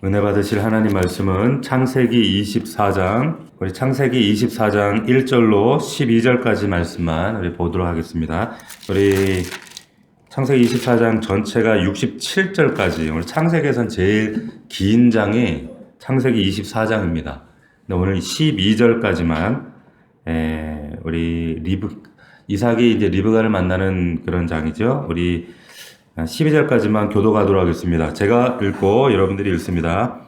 은혜 받으실 하나님 말씀은 창세기 24장, 우리 창세기 24장 1절로 12절까지 말씀만 우리 보도록 하겠습니다. 우리 창세기 24장 전체가 67절까지, 우리 창세기에선 제일 긴 장이 창세기 24장입니다. 오늘 12절까지만 우리 이삭이 이제 리브가를 만나는 그런 장이죠. 우리 12절까지만 교도가도록 하겠습니다. 제가 읽고 여러분들이 읽습니다.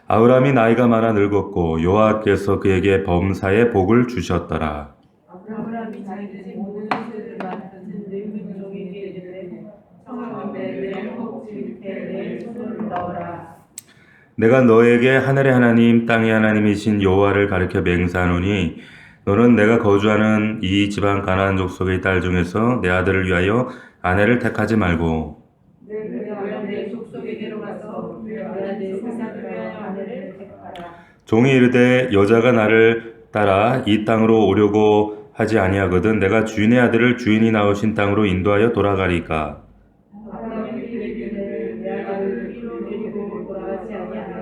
아브라함이 나이가 많아 늙었고 여호와께서 그에게 범사의 복을 주셨더라. 아브라함이 자기 모든 것을 맡은 늙은 종에게 이르되 청하건대 내 허벅지 밑에 내 손을 넣어라. 내가 너에게 하늘의 하나님 땅의 하나님이신 여호와를 가리켜 맹세하노니 너는 내가 거주하는 이 지방 가나안 족속의 딸 중에서 내 아들을 위하여 아내를 택하지 말고 내 족속에게로 가서 내 아들 사사를 위하여 아내를 택하라. 종이 이르되 여자가 나를 따라 이 땅으로 오려고 하지 아니하거든 내가 주인의 아들을 주인이 나오신 땅으로 인도하여 돌아가리까. 아브라함이 그에게 이르되 내 아들을 이로 데리고 돌아가지 아니하라.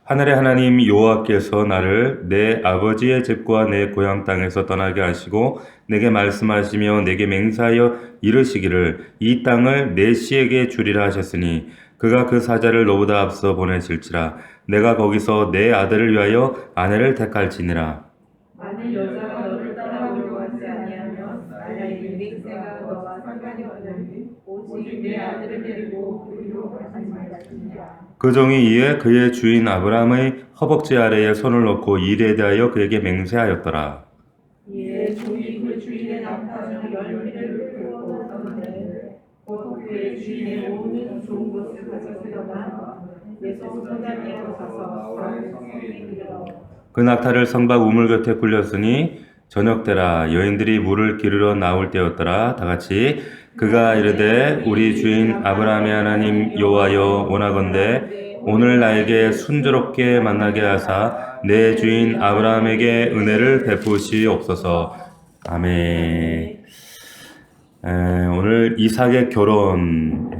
하늘의 하나님 여호와께서 나를 내 아버지의 집과 내 고향 땅에서 떠나게 하시고 내게 말씀하시며 내게 맹세하여 이르시기를 이 땅을 내 씨에게 주리라 하셨으니 그가 그 사자를 너보다 앞서 보내실지라. 내가 거기서 내 아들을 위하여 아내를 택할지니라. 만일 여자가 너를 따라오려고 하지 아니하면 만일 이 맹세가 너와 상관이 없는 오직 내 아들을 데리고 그리로 가지 말지니라. 그 종이 이에 그의 주인 아브라함의 허벅지 아래에 손을 놓고 일에 대하여 그에게 맹세하였더라. 이에 종이 그 주인의 나팔 열매를 끄고 떠나되 곧 그의 주인의 모든 좋은 것을 가져오려나 예성 선자니아로 가서 아브라함의 성에 이르러 그 낙타를 성박 우물 곁에 굴렸으니 저녁 때라 여인들이 물을 기르러 나올 때였더라. 다같이 그가 이르되 우리 주인 아브라함의 하나님 여호와여 원하건대 오늘 나에게 순조롭게 만나게 하사 내 주인 아브라함에게 은혜를 베푸시옵소서. 아멘. 오늘 이삭의 결혼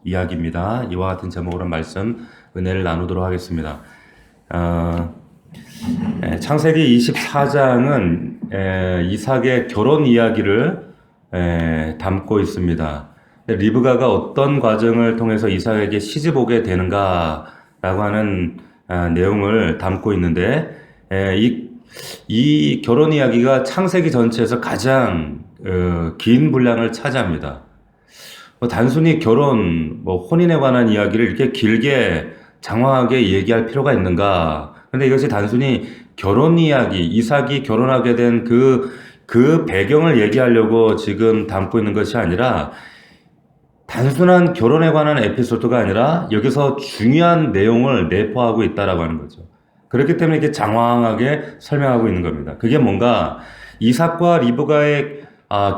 이야기입니다. 이와 같은 제목으로 말씀 은혜를 나누도록 하겠습니다. 창세기 24장은 이삭의 결혼 이야기를 담고 있습니다. 리브가가 어떤 과정을 통해서 이삭에게 시집 오게 되는가라고 하는 내용을 담고 있는데 이 결혼 이야기가 창세기 전체에서 가장 긴 분량을 차지합니다. 단순히 결혼, 혼인에 관한 이야기를 이렇게 길게 장황하게 얘기할 필요가 있는가? 근데 이것이 단순히 결혼 이야기, 이삭이 결혼하게 된 그 배경을 얘기하려고 지금 담고 있는 것이 아니라 단순한 결혼에 관한 에피소드가 아니라 여기서 중요한 내용을 내포하고 있다라고 하는 거죠. 그렇기 때문에 이렇게 장황하게 설명하고 있는 겁니다. 그게 뭔가 이삭과 리브가의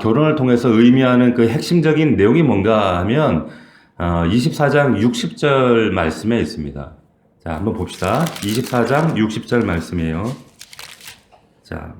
결혼을 통해서 의미하는 그 핵심적인 내용이 뭔가 하면 24장 60절 말씀에 있습니다. 자, 한번 봅시다. 24장 60절 말씀이에요. 자,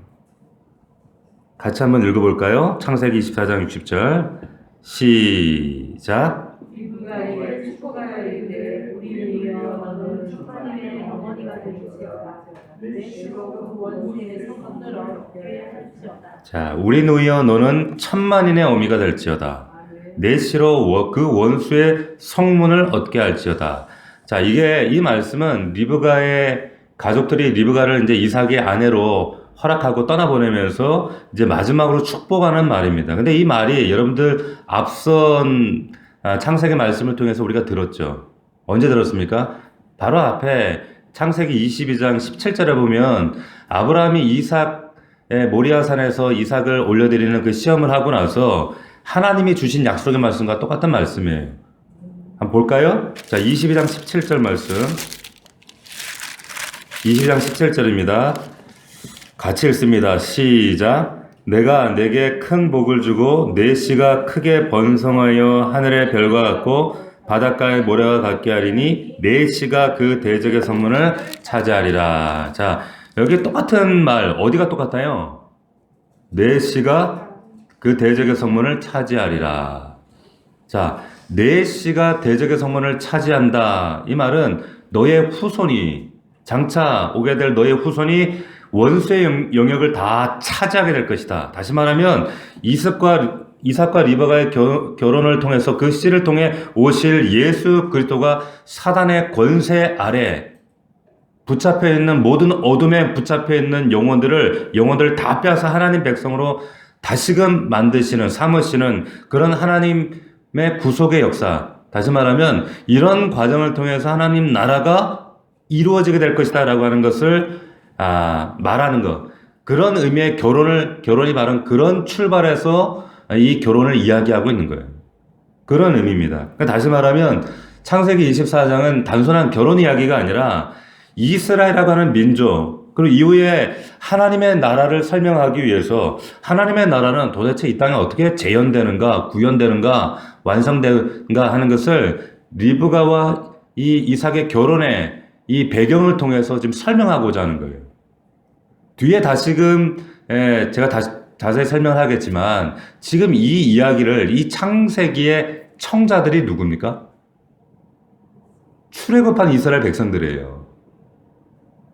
같이 한번 읽어볼까요? 창세기 24장 60절 시작. 리브가에게 축복하여 이르되 우리는 너는 축하님의 어머니가 될지어다. 내 주로 그 원수의 성문을 얻게 할지어다. 자, 우리 누이여 너는 천만인의 어미가 될지어다. 내 씨로 그 원수의 성문을 얻게 할지어다. 자, 이 말씀은 리브가의 가족들이 리브가를 이제 이삭의 아내로 허락하고 떠나보내면서 이제 마지막으로 축복하는 말입니다. 근데 이 말이 여러분들 앞선 창세기 말씀을 통해서 우리가 들었죠. 언제 들었습니까? 바로 앞에 창세기 22장 17절에 보면 아브라함이 이삭의 모리아산에서 이삭을 올려드리는 그 시험을 하고 나서 하나님이 주신 약속의 말씀과 똑같은 말씀이에요. 한번 볼까요? 자, 22장 17절 말씀. 22장 17절입니다. 같이 읽습니다. 시작. 내가 내게 큰 복을 주고 내 씨가 크게 번성하여 하늘의 별과 같고 바닷가의 모래와 같게 하리니 내 씨가 그 대적의 성문을 차지하리라. 자, 여기 똑같은 말 어디가 똑같아요? 내 씨가 그 대적의 성문을 차지하리라. 자, 내 씨가 대적의 성문을 차지한다. 이 말은 너의 후손이, 장차 오게 될 너의 후손이 원수의 영역을 다 차지하게 될 것이다. 다시 말하면 이삭과 리버가의 결혼을 통해서 그 씨를 통해 오실 예수 그리스도가 사단의 권세 아래 붙잡혀 있는 모든 어둠에 붙잡혀 있는 영혼들을 다 빼앗아 하나님 백성으로 다시금 만드시는, 삼으시는 그런 하나님의 구속의 역사. 다시 말하면 이런 과정을 통해서 하나님 나라가 이루어지게 될 것이다 라고 하는 것을 말하는 것. 그런 의미의 결혼이 바로 그런 출발에서 이 결혼을 이야기하고 있는 거예요. 그런 의미입니다. 그러니까 다시 말하면 창세기 24장은 단순한 결혼 이야기가 아니라 이스라엘이라고 하는 민족, 그리고 이후에 하나님의 나라를 설명하기 위해서 하나님의 나라는 도대체 이 땅에 어떻게 재현되는가, 구현되는가, 완성되는가 하는 것을 리브가와 이 이삭의 결혼의 이 배경을 통해서 지금 설명하고자 하는 거예요. 뒤에 다시금 제가 다시 자세히 설명을 하겠지만 지금 이 이야기를 이 창세기의 청자들이 누굽니까? 출애굽한 이스라엘 백성들이에요.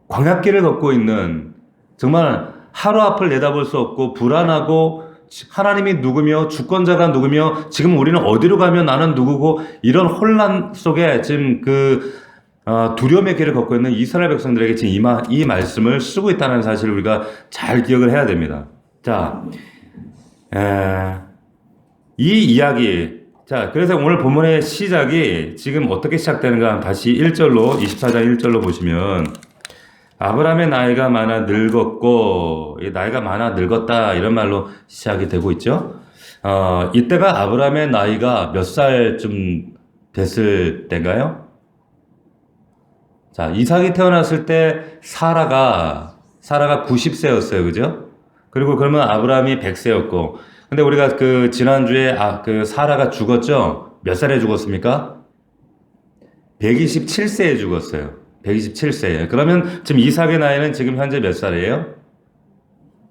광야길을 걷고 있는 정말 하루 앞을 내다볼 수 없고 불안하고 하나님이 누구며 주권자가 누구며 지금 우리는 어디로 가면 나는 누구고 이런 혼란 속에 지금 두려움의 길을 걷고 있는 이스라엘 백성들에게 지금 이 말씀을 쓰고 있다는 사실을 우리가 잘 기억을 해야 됩니다. 자, 이 이야기. 자, 그래서 오늘 본문의 시작이 지금 어떻게 시작되는가 다시 1절로 24장 1절로 보시면 아브라함의 나이가 많아 늙었고 나이가 많아 늙었다 이런 말로 시작이 되고 있죠. 이때가 아브라함의 나이가 몇 살쯤 됐을 때인가요? 자, 이삭이 태어났을 때 사라가 90세였어요. 그죠? 그리고 그러면 아브라함이 100세였고 근데 우리가 지난주에 사라가 죽었죠? 몇 살에 죽었습니까? 127세에 죽었어요. 127세예요. 그러면 지금 이삭의 나이는 지금 현재 몇 살이에요?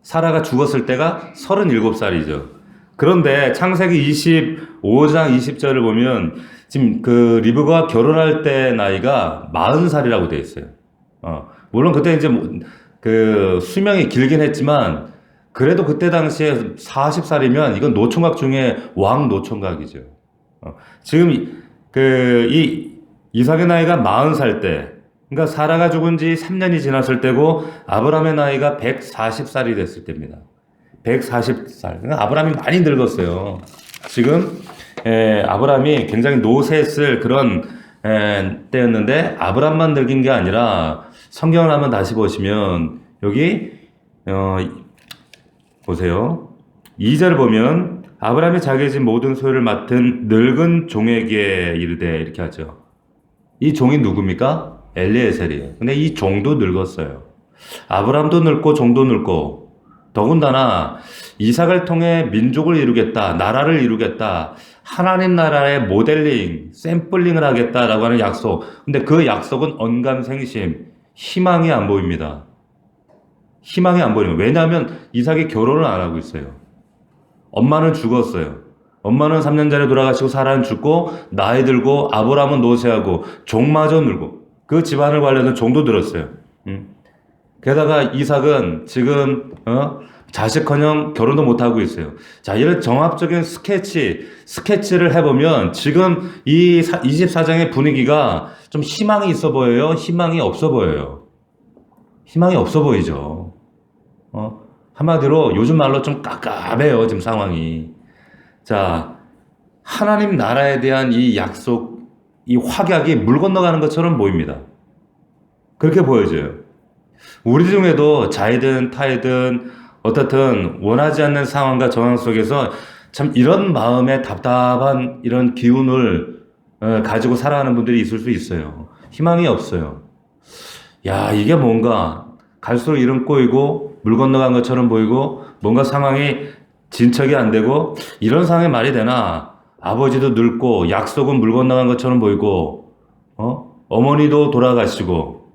사라가 죽었을 때가 37살이죠. 그런데 창세기 25장 20절을 보면 지금 리브가 결혼할 때 나이가 40살이라고 되어 있어요. 물론 그때 이제 수명이 길긴 했지만 그래도 그때 당시에 40살이면 이건 노총각 중에 왕 노총각이죠. 지금 이 이삭의 나이가 40살 때 그러니까 사라가 죽은 지 3년이 지났을 때고 아브라함의 나이가 140살이 됐을 때입니다. 140살. 그러니까 아브라함이 많이 늙었어요. 지금 아브라함이 굉장히 노쇠했을 그런 때였는데 아브라함만 늙은 게 아니라 성경을 한번 다시 보시면 여기 보세요. 2절 보면 아브라함이 자기의 집 모든 소유를 맡은 늙은 종에게 이르되 이렇게 하죠. 이 종이 누굽니까? 엘리에셀이에요. 근데 이 종도 늙었어요. 아브라함도 늙고 종도 늙고 더군다나 이삭을 통해 민족을 이루겠다, 나라를 이루겠다, 하나님 나라의 모델링, 샘플링을 하겠다라고 하는 약속. 근데 그 약속은 언감생심, 희망이 안 보입니다. 희망이 안 보이는 거예요. 왜냐하면 이삭이 결혼을 안 하고 있어요. 엄마는 죽었어요. 엄마는 3년 전에 돌아가시고 사라는 죽고 나이 들고 아브라함은 노쇠하고 종마저 늙고 그 집안을 관리하는 종도 들었어요. 게다가 이삭은 지금 자식커녕 결혼도 못하고 있어요. 자, 이런 정합적인 스케치를 해보면 지금 이 24장의 분위기가 좀 희망이 있어 보여요? 희망이 없어 보여요? 희망이 없어 보이죠. 한마디로 요즘 말로 좀 깝깝해요, 지금 상황이. 자, 하나님 나라에 대한 이 약속, 이 확약이 물 건너가는 것처럼 보입니다. 그렇게 보여져요. 우리 중에도 자이든 타이든 어떻든 원하지 않는 상황과 정황 속에서 참 이런 마음의 답답한 이런 기운을 가지고 살아가는 분들이 있을 수 있어요. 희망이 없어요. 야, 이게 뭔가 갈수록 이름 꼬이고 물 건너간 것처럼 보이고 뭔가 상황이 진척이 안 되고 이런 상황에 말이 되나? 아버지도 늙고 약속은 물 건너간 것처럼 보이고 어머니도 돌아가시고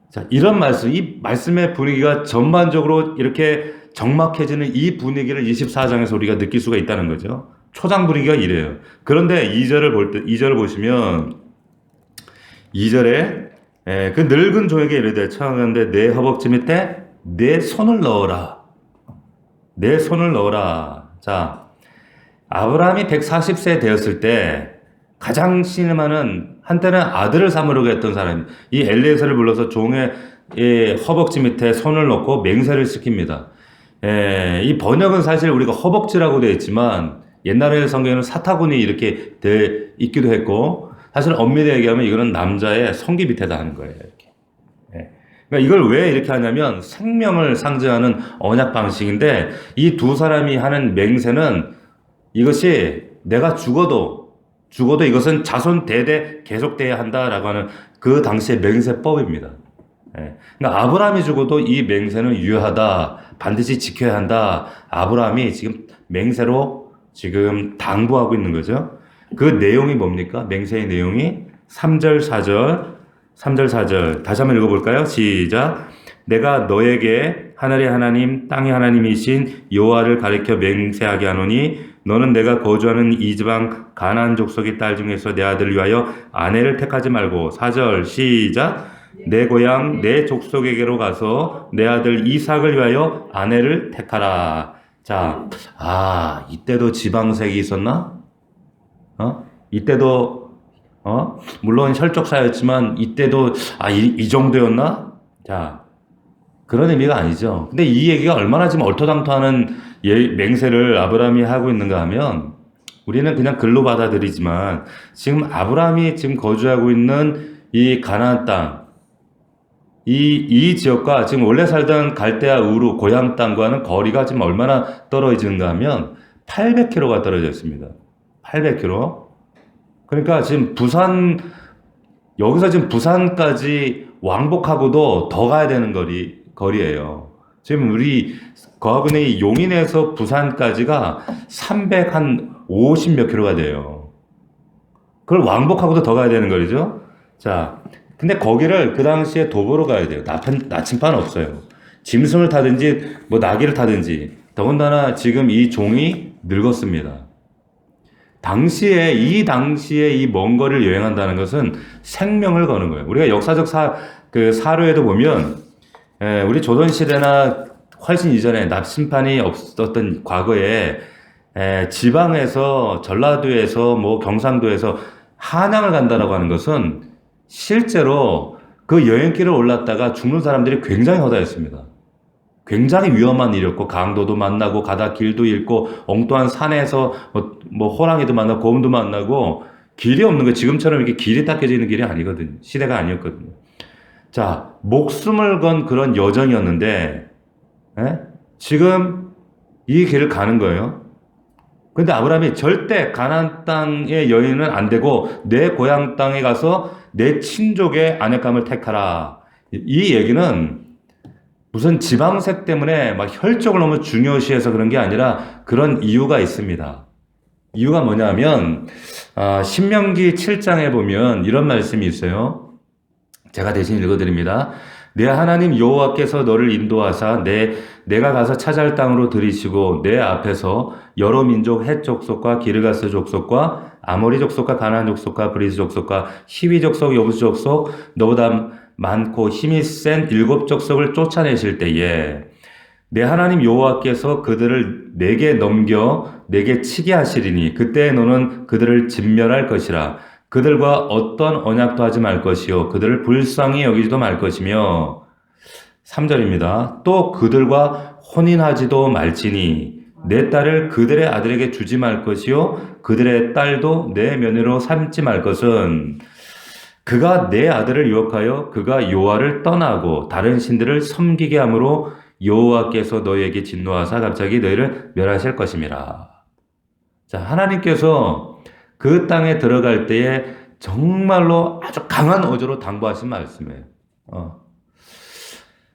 자, 이런 말씀, 이 말씀의 분위기가 전반적으로 이렇게 적막해지는 이 분위기를 24장에서 우리가 느낄 수가 있다는 거죠. 초장 부리기가 이래요. 그런데 2절을 보시면 2절에 그 늙은 종에게 이르되 청하건대 내 허벅지 밑에 내 손을 넣어라. 내 손을 넣어라. 자, 아브라함이 140세 되었을 때 가장 신음하는 한때는 아들을 삼으려고 했던 사람이 이 엘리에서를 불러서 종의 허벅지 밑에 손을 넣고 맹세를 시킵니다. 이 번역은 사실 우리가 허벅지라고 되어 있지만 옛날에 성경에는 사타구니 이렇게 돼 있기도 했고 사실 엄밀히 얘기하면 이거는 남자의 성기 밑에다 하는 거예요. 이렇게. 그러니까 이걸 왜 이렇게 하냐면 생명을 상징하는 언약 방식인데 이 두 사람이 하는 맹세는 이것이 내가 죽어도 이것은 자손 대대 계속돼야 한다라고 하는 그 당시의 맹세법입니다. 그러니까 아브라함이 죽어도 이 맹세는 유효하다. 반드시 지켜야 한다. 아브라함이 지금 맹세로 지금 당부하고 있는 거죠. 그 내용이 뭡니까? 맹세의 내용이 3절, 4절. 다시 한번 읽어볼까요? 시작. 내가 너에게 하늘의 하나님, 땅의 하나님이신 여호와를 가리켜 맹세하게 하노니 너는 내가 거주하는 이 지방 가나안 족속의 딸 중에서 내 아들을 위하여 아내를 택하지 말고 4절 시작. 내 고향 내 족속에게로 가서 내 아들 이삭을 위하여 아내를 택하라. 자, 이때도 지방색이 있었나? 이때도 물론 혈족사였지만 이때도 이 정도였나? 자, 그런 의미가 아니죠. 근데 이 얘기가 얼마나 지금 얼토당토하는 맹세를 아브라함이 하고 있는가 하면 우리는 그냥 글로 받아들이지만 지금 아브라함이 지금 거주하고 있는 이 가나안 땅, 이 지역과 지금 원래 살던 갈대아 우르 고향 땅과는 거리가 지금 얼마나 떨어지는가 하면 800km가 떨어져 있습니다. 800km. 그러니까 지금 여기서 지금 부산까지 왕복하고도 더 가야 되는 거리예요. 지금 우리 거하고 있는 이 용인에서 부산까지가 350몇 킬로가 돼요. 그걸 왕복하고도 더 가야 되는 거리죠. 자, 근데 거기를 그 당시에 도보로 가야 돼요. 나침반은 없어요. 짐승을 타든지 뭐 나귀를 타든지. 더군다나 지금 이 종이 늙었습니다. 이 당시에 이 먼 거리를 여행한다는 것은 생명을 거는 거예요. 우리가 역사적 사료에도 보면 우리 조선시대나 훨씬 이전에 납침반이 없었던 과거에 지방에서 전라도에서 뭐 경상도에서 한양을 간다라고 하는 것은 실제로 그 여행길을 올랐다가 죽는 사람들이 굉장히 허다했습니다. 굉장히 위험한 일이었고 강도도 만나고 가다 길도 잃고 엉뚱한 산에서 뭐 호랑이도 만나고 곰도 만나고 길이 없는 거 지금처럼 이렇게 길이 닦여져 있는 길이 아니거든요. 시대가 아니었거든요. 자, 목숨을 건 그런 여정이었는데 지금 이 길을 가는 거예요. 근데 아브라함이 절대 가나안 땅의 여인은 안 되고 내 고향 땅에 가서 내 친족의 아내감을 택하라. 이 얘기는 무슨 지방색 때문에 막 혈족을 너무 중요시해서 그런 게 아니라 그런 이유가 있습니다. 이유가 뭐냐면 신명기 7장에 보면 이런 말씀이 있어요. 제가 대신 읽어드립니다. 내 하나님 여호와께서 너를 인도하사 내가 가서 차지할 땅으로 들이시고 내 앞에서 여러 민족 헷 족속과 기르가스 족속과 아모리 족속과 가나안 족속과 브리스 족속과 히위 족속 여부스 족속 너보다 많고 힘이 센 7 족속을 쫓아내실 때에 내 하나님 여호와께서 그들을 내게 넘겨 내게 치게 하시리니 그때 너는 그들을 진멸할 것이라. 그들과 어떤 언약도 하지 말 것이요 그들을 불쌍히 여기지도 말 것이며 3절입니다. 또 그들과 혼인하지도 말지니 내 딸을 그들의 아들에게 주지 말 것이요 그들의 딸도 내 며느리로 삼지 말 것은 그가 내 아들을 유혹하여 그가 여호와를 떠나고 다른 신들을 섬기게 함으로 여호와께서 너희에게 진노하사 갑자기 너희를 멸하실 것임이라. 자, 하나님께서 그 땅에 들어갈 때에 정말로 아주 강한 어조로 당부하신 말씀이에요.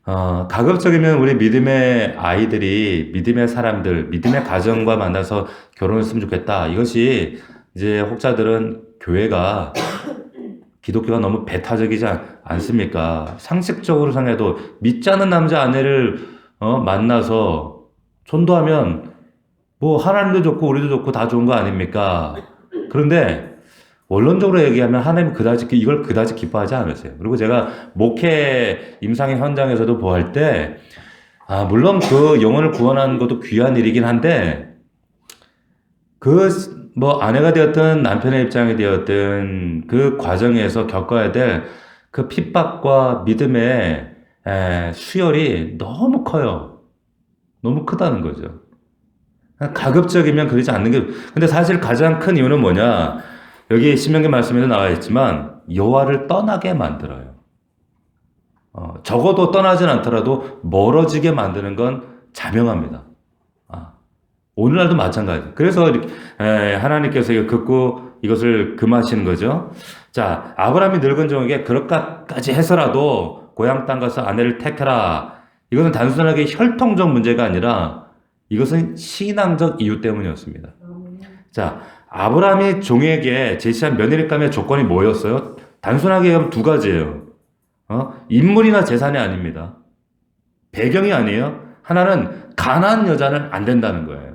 가급적이면 우리 믿음의 아이들이 믿음의 사람들, 믿음의 가정과 만나서 결혼했으면 좋겠다. 이것이 이제 혹자들은 교회가 기독교가 너무 배타적이지 않습니까? 상식적으로 생각해도 믿지 않는 남자 아내를 만나서 전도하면 뭐 하나님도 좋고 우리도 좋고 다 좋은 거 아닙니까? 그런데 원론적으로 얘기하면 하나님 그다지 이걸 그다지 기뻐하지 않으세요. 그리고 제가 목회 임상의 현장에서도 보할 때 물론 그 영혼을 구원하는 것도 귀한 일이긴 한데 그 뭐 아내가 되었든 남편의 입장이 되었든 그 과정에서 겪어야 될 그 핍박과 믿음의 수열이 너무 커요. 너무 크다는 거죠. 가급적이면 그러지 않는 게 근데 사실 가장 큰 이유는 뭐냐? 여기 신명기 말씀에도 나와 있지만 여호와를 떠나게 만들어요. 적어도 떠나진 않더라도 멀어지게 만드는 건 자명합니다. 오늘날도 마찬가지. 그래서 하나님께서 이거 긋고 이것을 금하시는 거죠. 자, 아브라함이 늙은 종에게 그렇게까지 해서라도 고향 땅 가서 아내를 택해라. 이것은 단순하게 혈통적 문제가 아니라 이것은 신앙적 이유 때문이었습니다. 자, 아브라함이 종에게 제시한 며느리감의 조건이 뭐였어요? 단순하게 얘기하면 두 가지예요. 인물이나 재산이 아닙니다. 배경이 아니에요. 하나는 가난한 여자는 안 된다는 거예요.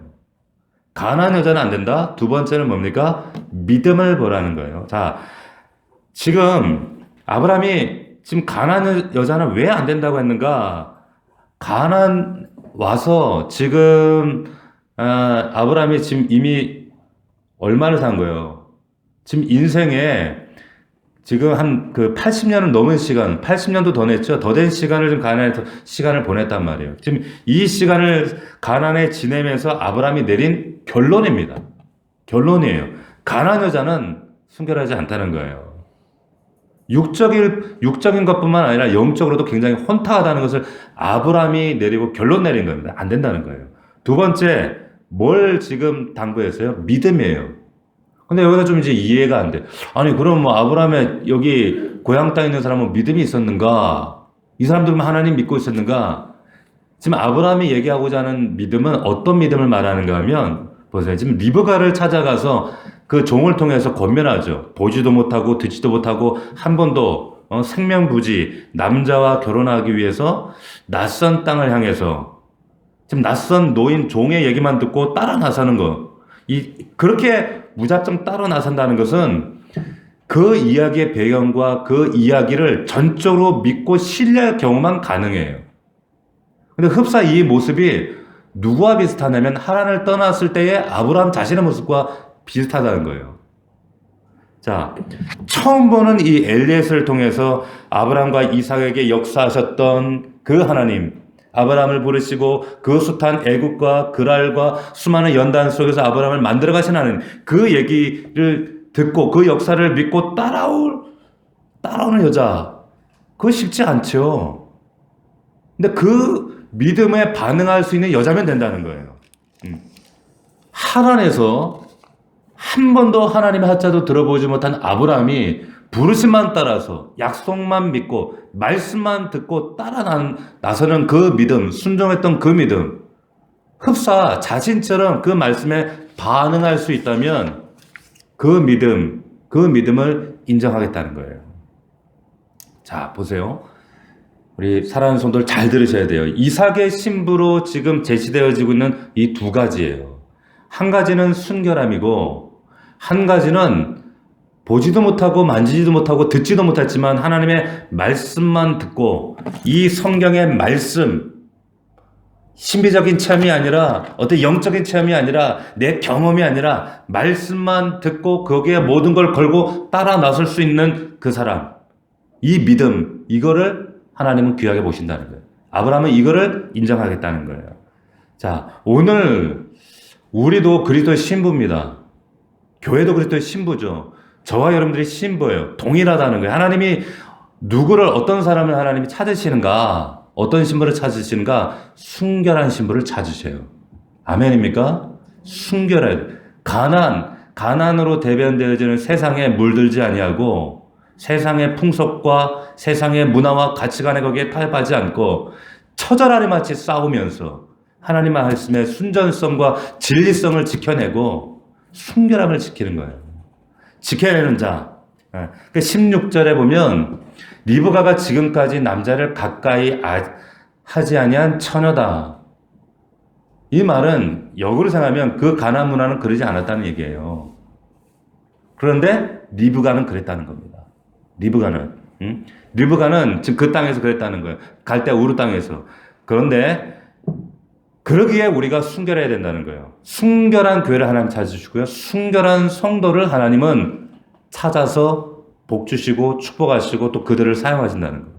가난한 여자는 안 된다. 두 번째는 뭡니까? 믿음을 보라는 거예요. 자, 지금 아브라함이 지금 가난한 여자는 왜 안 된다고 했는가? 가난 와서 지금 아브라함이 지금 이미 얼마를 산 거예요? 지금 인생에 지금 한 그 80년은 넘은 시간, 80년도 더 냈죠. 더 된 시간을 좀 가난해서 시간을 보냈단 말이에요. 지금 이 시간을 가난에 지내면서 아브라함이 내린 결론입니다. 결론이에요. 가난한 여자는 순결하지 않다는 거예요. 육적인 것뿐만 아니라 영적으로도 굉장히 혼탁하다는 것을 아브라함이 내리고 결론 내린 겁니다. 안 된다는 거예요. 두 번째, 뭘 지금 당부했어요? 믿음이에요. 근데 여기서 좀 이제 이해가 안 돼. 아니, 그럼 뭐 아브라함의 여기 고향 땅에 있는 사람은 믿음이 있었는가? 이 사람들은 하나님 믿고 있었는가? 지금 아브라함이 얘기하고자 하는 믿음은 어떤 믿음을 말하는가 하면, 보세요. 지금 리브가를 찾아가서 그 종을 통해서 권면하죠. 보지도 못하고 듣지도 못하고 한 번도 생명부지 남자와 결혼하기 위해서 낯선 땅을 향해서 지금 낯선 노인 종의 얘기만 듣고 따라 나서는 거. 그렇게 무작정 따라 나선다는 것은 그 이야기의 배경과 그 이야기를 전적으로 믿고 신뢰 경험만 가능해요. 근데 흡사 이 모습이 누구와 비슷하냐면 하란을 떠났을 때의 아브라함 자신의 모습과 비슷하다는 거예요. 자, 처음 보는 이 엘리에스를 통해서 아브라함과 이삭에게 역사하셨던 그 하나님, 아브라함을 부르시고 그 숱한 애국과 그랄과 수많은 연단 속에서 아브라함을 만들어 가신 하나님, 그 얘기를 듣고 그 역사를 믿고 따라오는 여자, 그거 쉽지 않죠. 근데 그 믿음에 반응할 수 있는 여자면 된다는 거예요. 하란에서 한 번도 하나님의 하자도 들어보지 못한 아브라함이 부르심만 따라서 약속만 믿고 말씀만 듣고 나서는 그 믿음, 순종했던 그 믿음, 흡사 자신처럼 그 말씀에 반응할 수 있다면 그 믿음을 인정하겠다는 거예요. 자, 보세요. 우리 사랑하는 성도들 잘 들으셔야 돼요. 이삭의 신부로 지금 제시되어지고 있는 이 두 가지예요. 한 가지는 순결함이고 한 가지는 보지도 못하고 만지지도 못하고 듣지도 못했지만 하나님의 말씀만 듣고 이 성경의 말씀, 신비적인 체험이 아니라 어떤 영적인 체험이 아니라 내 경험이 아니라 말씀만 듣고 거기에 모든 걸 걸고 따라 나설 수 있는 그 사람, 이 믿음, 이거를 하나님은 귀하게 보신다는 거예요. 아브라함은 이거를 인정하겠다는 거예요. 자, 오늘 우리도 그리스도의 신부입니다. 교회도 그리스도의 신부죠. 저와 여러분들이 신부예요. 동일하다는 거예요. 하나님이 누구를 어떤 사람을 하나님이 찾으시는가? 어떤 신부를 찾으시는가? 순결한 신부를 찾으셔요. 아멘입니까? 순결해야 돼. 가난으로 대변되어지는 세상에 물들지 아니하고 세상의 풍속과 세상의 문화와 가치관에 거기에 타협하지 않고 처절하리 마치 싸우면서 하나님 말씀의 순전성과 진리성을 지켜내고 순결함을 지키는 거예요. 지켜내는 자. 16절에 보면 리브가가 지금까지 남자를 가까이 하지 아니한 처녀다. 이 말은 역으로 생각하면 그 가나안 문화는 그러지 않았다는 얘기예요. 그런데 리브가는 그랬다는 겁니다. 리브가는. 리브가는 지금 그 땅에서 그랬다는 거예요. 갈대 우르 땅에서. 그런데 그러기에 우리가 순결해야 된다는 거예요. 순결한 교회를 하나님 찾으시고요. 순결한 성도를 하나님은 찾아서 복 주시고 축복하시고 또 그들을 사용하신다는 거예요.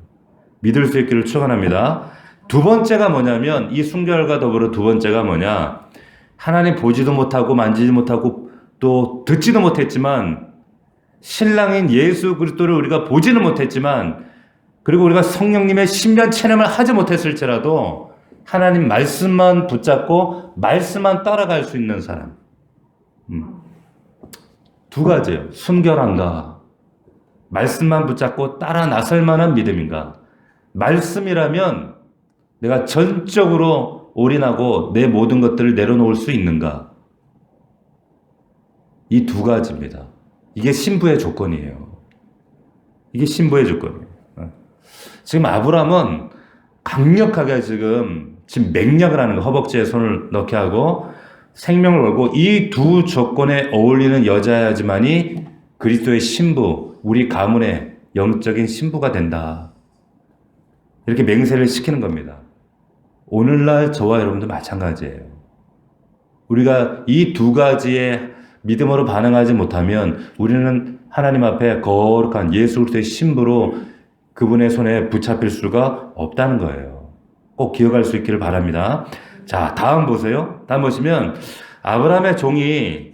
믿을 수 있기를 축원합니다. 두 번째가 뭐냐면 이 순결과 더불어 두 번째가 뭐냐? 하나님 보지도 못하고 만지지 못하고 또 듣지도 못했지만 신랑인 예수 그리스도를 우리가 보지는 못했지만 그리고 우리가 성령님의 신변 체험을 하지 못했을지라도 하나님 말씀만 붙잡고 말씀만 따라갈 수 있는 사람. 두 가지예요. 순결한가? 말씀만 붙잡고 따라 나설 만한 믿음인가? 말씀이라면 내가 전적으로 올인하고 내 모든 것들을 내려놓을 수 있는가? 이 두 가지입니다. 이게 신부의 조건이에요. 이게 신부의 조건이에요. 지금 아브람은 강력하게 지금 맹약을 하는 거, 허벅지에 손을 넣게 하고 생명을 걸고 이 두 조건에 어울리는 여자야지만이 그리스도의 신부, 우리 가문의 영적인 신부가 된다. 이렇게 맹세를 시키는 겁니다. 오늘날 저와 여러분도 마찬가지예요. 우리가 이 두 가지의 믿음으로 반응하지 못하면 우리는 하나님 앞에 거룩한 예수 그리스도의 신부로 그분의 손에 붙잡힐 수가 없다는 거예요. 꼭 기억할 수 있기를 바랍니다. 자, 다음 보세요. 다음 보시면 아브라함의 종이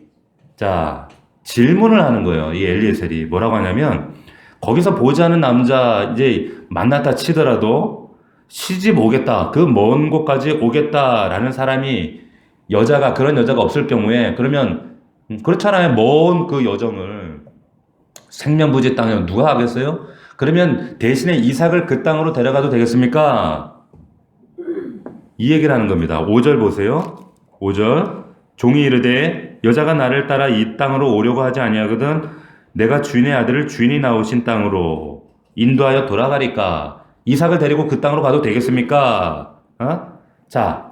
자 질문을 하는 거예요. 이 엘리에셀이 뭐라고 하냐면 거기서 보지 않은 남자 이제 만났다 치더라도 시집 오겠다. 그 먼 곳까지 오겠다라는 사람이 여자가 그런 여자가 없을 경우에 그러면 그렇잖아요. 먼 그 여정을 생명부지 땅에 누가 하겠어요? 그러면 대신에 이삭을 그 땅으로 데려가도 되겠습니까? 이 얘기를 하는 겁니다. 5절 보세요. 5절 종이 이르되 여자가 나를 따라 이 땅으로 오려고 하지 아니하거든 내가 주인의 아들을 주인이 나오신 땅으로 인도하여 돌아가리까? 이삭을 데리고 그 땅으로 가도 되겠습니까? 자,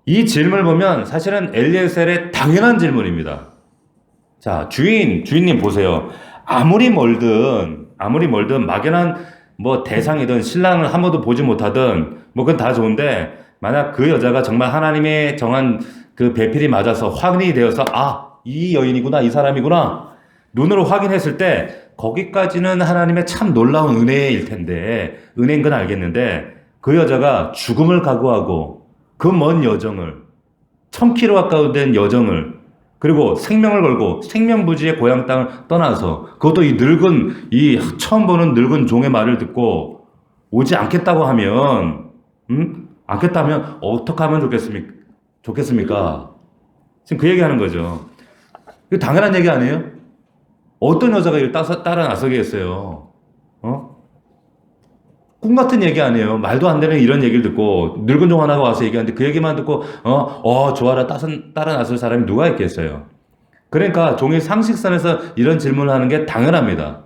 이 질문을 보면 사실은 엘리에셀의 당연한 질문입니다. 자, 주인님 보세요. 아무리 멀든 막연한 뭐 대상이든 신랑을 한 번도 보지 못하든 뭐 그건 다 좋은데 만약 그 여자가 정말 하나님의 정한 그 배필이 맞아서 확인이 되어서 이 여인이구나, 이 사람이구나 눈으로 확인했을 때 거기까지는 하나님의 참 놀라운 은혜일 텐데 은혜인 건 알겠는데 그 여자가 죽음을 각오하고 그 먼 여정을 1000km 가까이 된 여정을 그리고 생명을 걸고 생명부지의 고향 땅을 떠나서 그것도 이 처음 보는 늙은 종의 말을 듣고 오지 않겠다고 하면 않겠다면 어떻게 하면 좋겠습니까? 지금 그 얘기하는 거죠. 이거 당연한 얘기 아니에요? 어떤 여자가 이걸 따라 나서겠어요? 꿈 같은 얘기 아니에요. 말도 안 되는 이런 얘기를 듣고 늙은 종 하나가 와서 얘기하는데 그 얘기만 듣고 좋아라 따라 나설 사람이 누가 있겠어요. 그러니까 종이 상식선에서 이런 질문을 하는 게 당연합니다.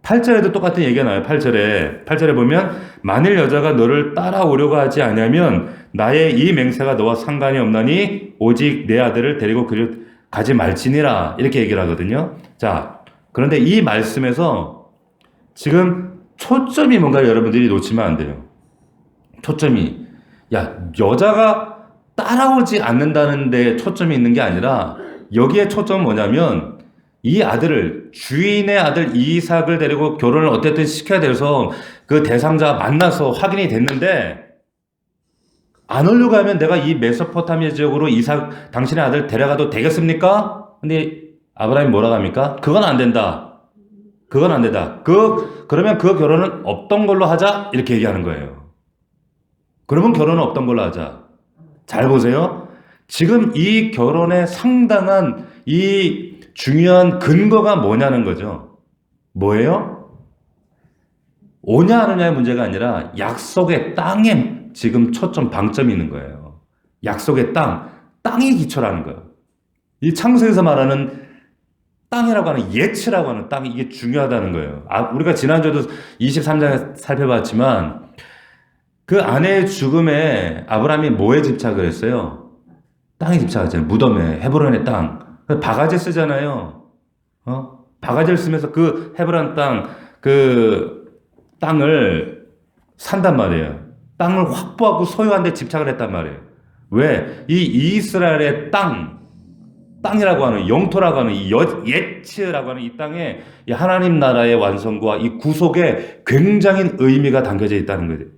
8절에도 똑같은 얘기가 나와요. 8절에 보면 만일 여자가 너를 따라오려고 하지 않으면 나의 이 맹세가 너와 상관이 없나니 오직 내 아들을 데리고 그를 가지 말지니라 이렇게 얘기를 하거든요. 자, 그런데 이 말씀에서 지금 초점이 뭔가를 여러분들이 놓치면 안 돼요. 초점이 여자가 따라오지 않는다는 데 초점이 있는 게 아니라 여기에 초점은 뭐냐면 이 아들을 주인의 아들 이삭을 데리고 결혼을 어쨌든 시켜야 돼서 그 대상자 만나서 확인이 됐는데 안 오려고 하면 내가 이 메소포타미아 지역으로 이삭 당신의 아들 데려가도 되겠습니까? 근데 아브라함이 뭐라고 합니까? 그건 안 된다. 그러면 그 결혼은 없던 걸로 하자 이렇게 얘기하는 거예요. 그러면 결혼은 없던 걸로 하자. 잘 보세요. 지금 이 결혼에 상당한 이 중요한 근거가 뭐냐는 거죠. 뭐예요? 오냐 안 오냐의 문제가 아니라 약속의 땅에 지금 방점이 있는 거예요. 약속의 땅이 기초라는 거예요. 이 창세기에서 말하는 땅이라고 하는 예치라고 하는 땅이 이게 중요하다는 거예요. 우리가 지난주에도 23장에 살펴봤지만 그 아내의 죽음에 아브라함이 뭐에 집착을 했어요? 땅에 집착하잖아요. 무덤에, 헤브론의 땅. 바가지 쓰잖아요. 바가지를 쓰면서 그 헤브론 땅, 그 땅을 산단 말이에요. 땅을 확보하고 소유한 데 집착을 했단 말이에요. 왜? 이 이스라엘의 땅이라고 하는, 영토라고 하는, 이 예츠라고 하는 이 땅에 이 하나님 나라의 완성과 이 구속에 굉장히 의미가 담겨져 있다는 거죠.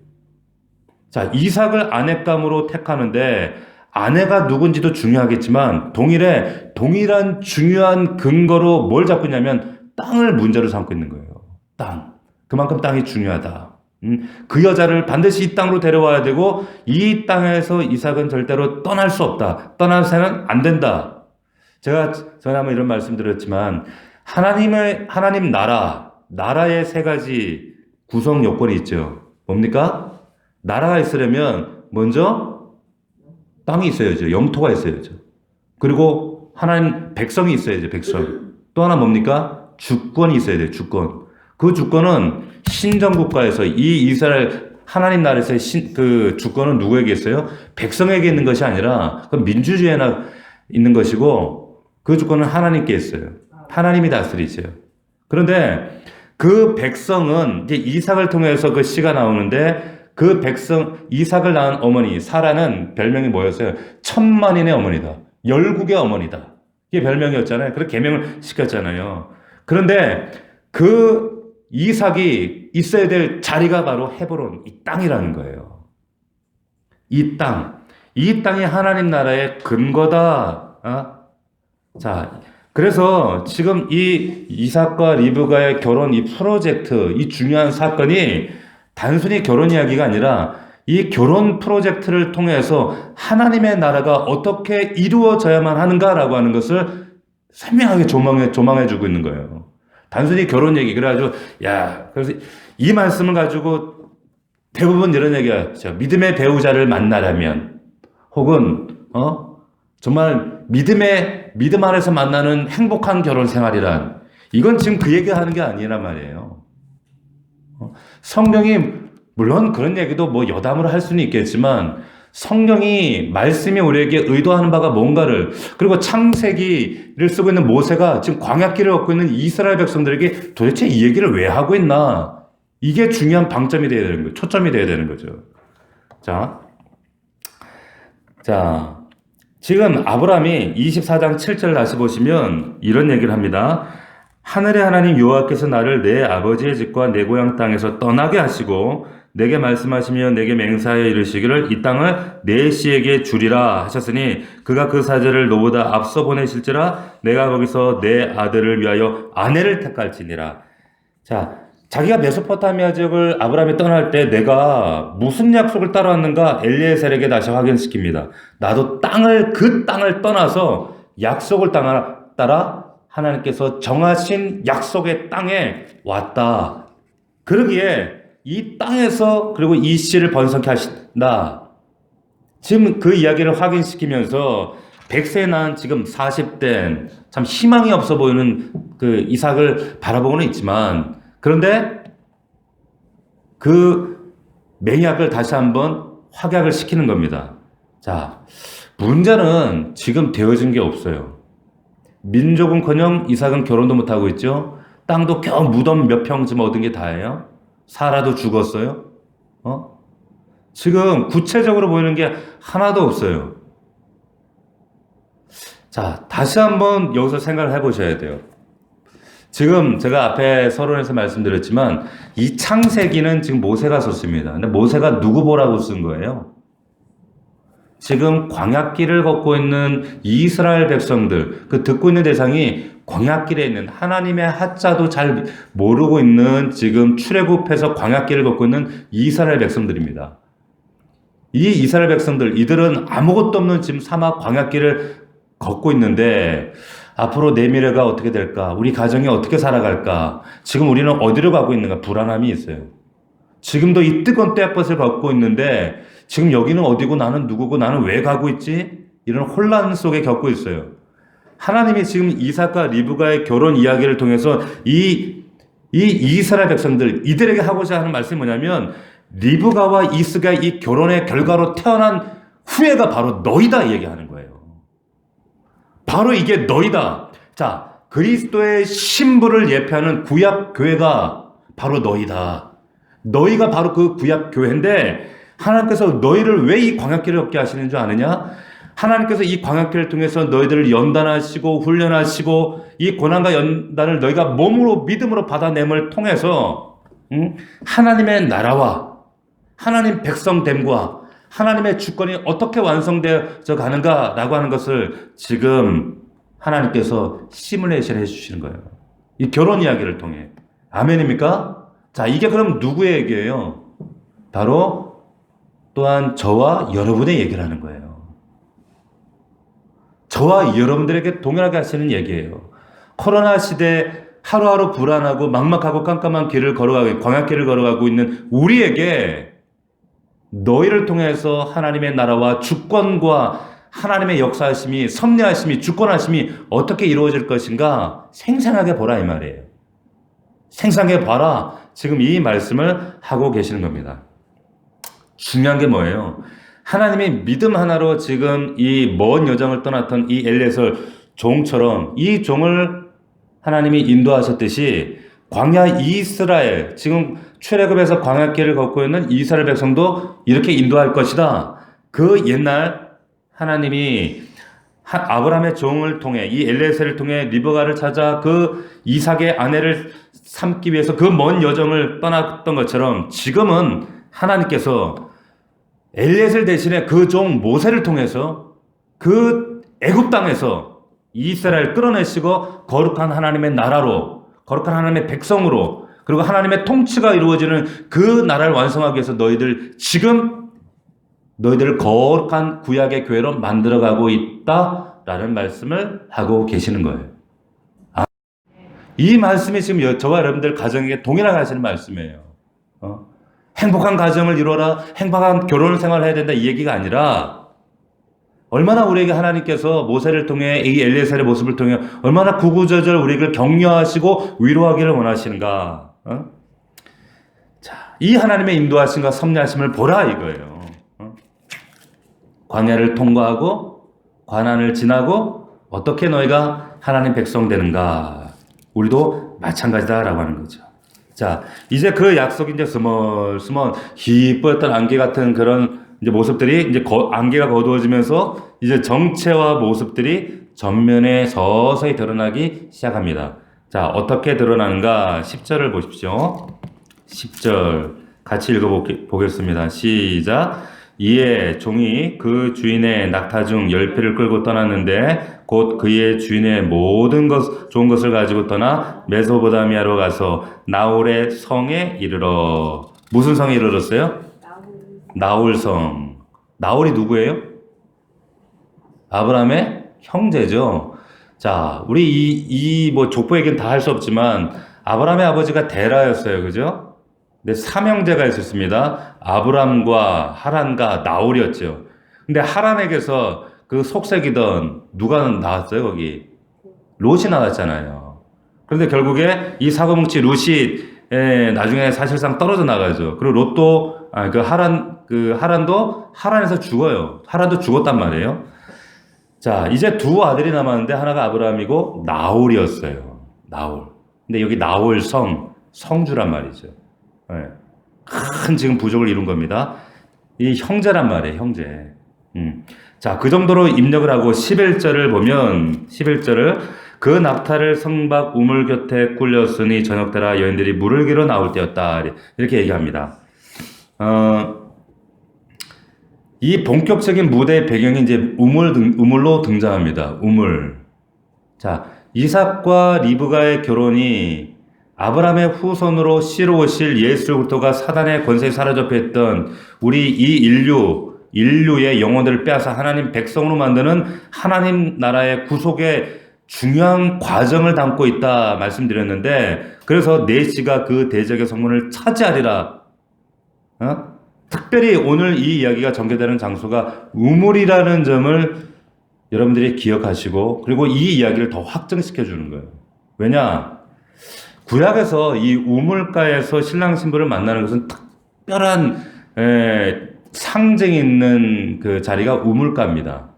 자, 이삭을 아내감으로 택하는데 아내가 누군지도 중요하겠지만 동일한 중요한 근거로 뭘 잡고 있냐면 땅을 문제로 삼고 있는 거예요. 땅. 그만큼 땅이 중요하다. 그 여자를 반드시 이 땅으로 데려와야 되고 이 땅에서 이삭은 절대로 떠날 수 없다. 떠나서는 안 된다. 제가 전에 한번 이런 말씀 드렸지만 하나님 나라의 세 가지 구성 요건이 있죠. 뭡니까? 나라가 있으려면 먼저 땅이 있어야죠. 영토가 있어야죠. 그리고 하나님 백성이 있어야죠. 백성. 또 하나 뭡니까? 주권이 있어야 돼요. 주권. 그 주권은 신정국가에서 이 이스라엘 하나님 나라에서 그 주권은 누구에게 있어요? 백성에게 있는 것이 아니라 그건 민주주의에 있는 것이고 그 주권은 하나님께 있어요. 하나님이 다스리세요. 그런데 그 백성은 이제 이삭을 통해서 그 씨가 나오는데 그 백성 이삭을 낳은 어머니 사라는 별명이 뭐였어요? 천만인의 어머니다. 열국의 어머니다. 이게 별명이었잖아요. 그래서 계명을 시켰잖아요. 그런데 그 이삭이 있어야 될 자리가 바로 헤브론, 이 땅이라는 거예요. 이 땅이 하나님 나라의 근거다. 자, 그래서 지금 이 이삭과 리브가의 결혼 이 프로젝트, 이 중요한 사건이 단순히 결혼 이야기가 아니라 이 결혼 프로젝트를 통해서 하나님의 나라가 어떻게 이루어져야만 하는가라고 하는 것을 선명하게 조망해주고 있는 거예요. 단순히 결혼 얘기. 그래가지고, 그래서 이 말씀을 가지고 대부분 이런 얘기가 있죠. 믿음의 배우자를 만나려면, 혹은, 정말 믿음 안에서 만나는 행복한 결혼 생활이란, 이건 지금 그 얘기 하는 게 아니란 말이에요. 성경이, 물론 그런 얘기도 뭐 여담으로 할 수는 있겠지만, 성경이, 말씀이 우리에게 의도하는 바가 뭔가를, 그리고 창세기를 쓰고 있는 모세가 지금 광야길을 걷고 있는 이스라엘 백성들에게 도대체 이 얘기를 왜 하고 있나? 이게 중요한 방점이 되어야 되는 거예요. 초점이 되어야 되는 거죠. 자, 지금 아브라함이 24장 7절 다시 보시면 이런 얘기를 합니다. 하늘의 하나님 여호와께서 나를 내 아버지의 집과 내 고향 땅에서 떠나게 하시고 내게 말씀하시며 내게 맹세하여 이르시기를 이 땅을 내 씨에게 주리라 하셨으니 그가 그 사제를 너보다 앞서 보내실지라 내가 거기서 내 아들을 위하여 아내를 택할지니라. 자, 자기가 메소포타미아 지역을 아브라함이 떠날 때 내가 무슨 약속을 따라왔는가 엘리에셀에게 다시 확인시킵니다. 나도 그 땅을 떠나서 약속을 따라 하나님께서 정하신 약속의 땅에 왔다. 그러기에 이 땅에서 그리고 이 씨를 번성케 하신다. 지금 그 이야기를 확인시키면서 100세에 낳은 지금 40대 참 희망이 없어 보이는 그 이삭을 바라보고는 있지만 그런데 그 맹약을 다시 한번 확약을 시키는 겁니다. 자, 문제는 지금 되어진 게 없어요. 민족은커녕 이삭은 결혼도 못하고 있죠. 땅도 겨우 무덤 몇 평쯤 얻은 게 다예요. 사라도 죽었어요. 지금 구체적으로 보이는 게 하나도 없어요. 자, 다시 한번 여기서 생각을 해보셔야 돼요. 지금 제가 앞에 서론에서 말씀드렸지만 이 창세기는 지금 모세가 썼습니다. 근데 모세가 누구 보라고 쓴 거예요? 지금 광야길을 걷고 있는 이스라엘 백성들, 그 듣고 있는 대상이 광야길에 있는 하나님의 하자도 잘 모르고 있는 지금 출애굽해서 광야길을 걷고 있는 이스라엘 백성들입니다. 이 이스라엘 백성들, 이들은 아무것도 없는 지금 사막 광야길을 걷고 있는데 앞으로 내 미래가 어떻게 될까? 우리 가정이 어떻게 살아갈까? 지금 우리는 어디로 가고 있는가? 불안함이 있어요. 지금도 이 뜨거운 떼약볕을 걷고 있는데 지금 여기는 어디고 나는 누구고 나는 왜 가고 있지? 이런 혼란 속에 겪고 있어요. 하나님이 지금 이삭과 리브가의 결혼 이야기를 통해서 이 이스라엘 백성들 이들에게 하고자 하는 말씀이 뭐냐면 리브가와 이스가 이 결혼의 결과로 태어난 후예가 바로 너희다 얘기하는 거예요. 바로 이게 너희다. 자, 그리스도의 신부를 예표하는 구약 교회가 바로 너희다. 너희가 바로 그 구약 교회인데 하나님께서 너희를 왜 이 광야길을 걷게 하시는 줄 아느냐? 하나님께서 이 광야길을 통해서 너희들을 연단하시고 훈련하시고 이 고난과 연단을 너희가 몸으로 믿음으로 받아냄을 통해서 하나님의 나라와 하나님 백성됨과 하나님의 주권이 어떻게 완성되어져 가는가라고 하는 것을 지금 하나님께서 시뮬레이션 해주시는 거예요. 이 결혼 이야기를 통해. 아멘입니까? 자, 이게 그럼 누구의 얘기예요? 바로 또한 저와 여러분의 얘기를 하는 거예요. 저와 여러분들에게 동일하게 하시는 얘기예요. 코로나 시대 하루하루 불안하고 막막하고 깜깜한 길을 걸어가고 광야길을 걸어가고 있는 우리에게 너희를 통해서 하나님의 나라와 주권과 하나님의 역사하심이 섭리하심이 주권하심이 어떻게 이루어질 것인가 생생하게 보라 이 말이에요. 생생하게 봐라. 지금 이 말씀을 하고 계시는 겁니다. 중요한 게 뭐예요? 하나님의 믿음 하나로 지금 이 먼 여정을 떠났던 이 엘리에셀 종처럼 이 종을 하나님이 인도하셨듯이 광야 이스라엘, 지금 출애굽에서 광야길을 걷고 있는 이스라엘 백성도 이렇게 인도할 것이다. 그 옛날 하나님이 아브라함의 종을 통해 이 엘리에셀을 통해 리브가를 찾아 그 이삭의 아내를 삼기 위해서 그 먼 여정을 떠났던 것처럼 지금은 하나님께서 엘리에셀 대신에 그 종 모세를 통해서 그 애굽 땅에서 이스라엘 끌어내시고 거룩한 하나님의 나라로 거룩한 하나님의 백성으로 그리고 하나님의 통치가 이루어지는 그 나라를 완성하기 위해서 너희들을 거룩한 구약의 교회로 만들어가고 있다라는 말씀을 하고 계시는 거예요. 이 말씀이 지금 저와 여러분들 가정에게 동일하게 하시는 말씀이에요. 행복한 가정을 이루어라, 행복한 결혼 생활을 해야 된다 이 얘기가 아니라 얼마나 우리에게 하나님께서 모세를 통해 이 엘리에셀의 모습을 통해 얼마나 구구절절 우리를 격려하시고 위로하기를 원하시는가. 자, 이 하나님의 인도하심과 섭리하심을 보라 이거예요. 광야를 통과하고 관한을 지나고 어떻게 너희가 하나님 백성 되는가. 우리도 마찬가지다라고 하는 거죠. 자, 이제 그 약속이 이제 스멀스멀 기뻐했던 안개 같은 그런 이제 모습들이 이제 안개가 거두어지면서 이제 정체와 모습들이 전면에 서서히 드러나기 시작합니다. 자, 어떻게 드러나는가? 10절을 보십시오. 10절 같이 읽어보겠습니다. 시작. 이에 종이 그 주인의 낙타 중 10피를 끌고 떠났는데 곧 그의 주인의 모든 좋은 것을 가지고 떠나 메소포타미아로 가서 나홀의 성에 이르러. 무슨 성에 이르렀어요? 나홀성. 나홀이 누구예요? 아브라함의 형제죠. 자, 우리 뭐 족보 얘기는 다 할 수 없지만 아브라함의 아버지가 데라였어요. 그죠? 근데 삼형제가 있었습니다. 아브람과 하란과 나홀이었죠. 근데 하란에게서 그 속색이던 누가 나왔어요, 거기? 롯이 나왔잖아요. 그런데 결국에 이 사고뭉치 롯이 나중에 사실상 떨어져 나가죠. 그리고 롯도, 하란도 하란에서 죽어요. 하란도 죽었단 말이에요. 자, 이제 두 아들이 남았는데 하나가 아브라함이고 나홀이었어요. 나홀. 근데 여기 나홀 성주란 말이죠. 네. 큰 지금 부족을 이룬 겁니다. 이 형제란 말이에요, 형제. 자, 그 정도로 입력을 하고 11절을 보면 11절을 그 낙타를 성박 우물 곁에 꿀렸으니 저녁때라 여인들이 물을 기러 나올 때였다. 이렇게 얘기합니다. 이 본격적인 무대의 배경이 이제 우물로 등장합니다. 우물. 자, 이삭과 리브가의 결혼이 아브라함의 후손으로 씨로 오실 예수 그리스도가 사단의 권세에 사로잡혀 있던 우리 이 인류의 영혼들을 빼앗아 하나님 백성으로 만드는 하나님 나라의 구속의 중요한 과정을 담고 있다 말씀드렸는데, 그래서 내시가 그 대적의 성문을 차지하리라. 특별히 오늘 이 이야기가 전개되는 장소가 우물이라는 점을 여러분들이 기억하시고, 그리고 이 이야기를 더 확증시켜 주는 거예요. 왜냐? 구약에서 이 우물가에서 신랑 신부를 만나는 것은 특별한 상징이 있는 그 자리가 우물가입니다.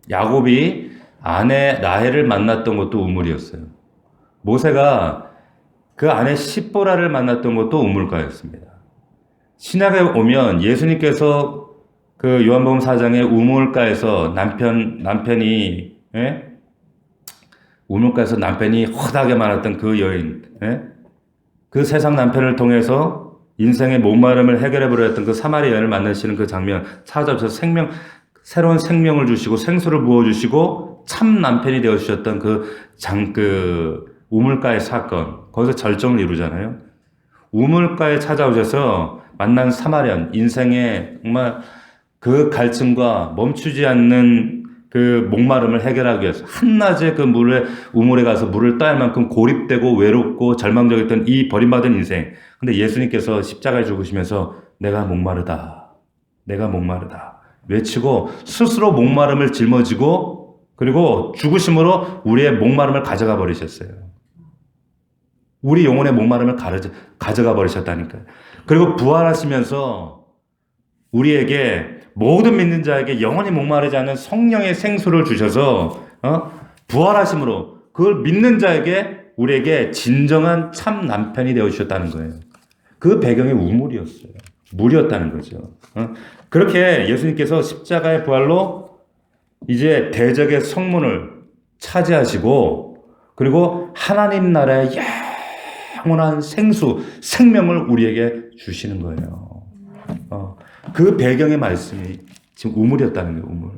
야곱이 아내 라헬을 만났던 것도 우물이었어요. 모세가 그 아내 십보라를 만났던 것도 우물가였습니다. 신약에 오면 예수님께서 그 요한복음 4장의 우물가에서 남편이 우물가에서 남편이 허다하게 많았던 그 여인, 그 세상 남편을 통해서 인생의 목마름을 해결해 보려 했던 그 사마리아 여인을 만나시는 그 장면 찾아오셔서 새로운 생명을 주시고 생수를 부어주시고 참 남편이 되어주셨던 그 우물가의 사건, 거기서 절정을 이루잖아요. 우물가에 찾아오셔서 만난 사마리안, 인생의 정말 그 갈증과 멈추지 않는 그 목마름을 해결하기 위해서 한낮에 그 우물에 가서 물을 따야 할 만큼 고립되고 외롭고 절망적이었던 이 버림받은 인생. 근데 예수님께서 십자가에 죽으시면서 내가 목마르다. 외치고 스스로 목마름을 짊어지고 그리고 죽으심으로 우리의 목마름을 가져가 버리셨어요. 우리 영혼의 목마름을 가져가 버리셨다니까요. 그리고 부활하시면서 우리에게 모든 믿는 자에게 영원히 목마르지 않은 성령의 생수를 주셔서 부활하심으로 그걸 믿는 자에게 우리에게 진정한 참 남편이 되어주셨다는 거예요. 그 배경이 우물이었어요. 물이었다는 거죠. 그렇게 예수님께서 십자가의 부활로 이제 대적의 성문을 차지하시고 그리고 하나님 나라의 영원한 생명을 우리에게 주시는 거예요. 그 배경의 말씀이 지금 우물이었다는 거예요. 우물.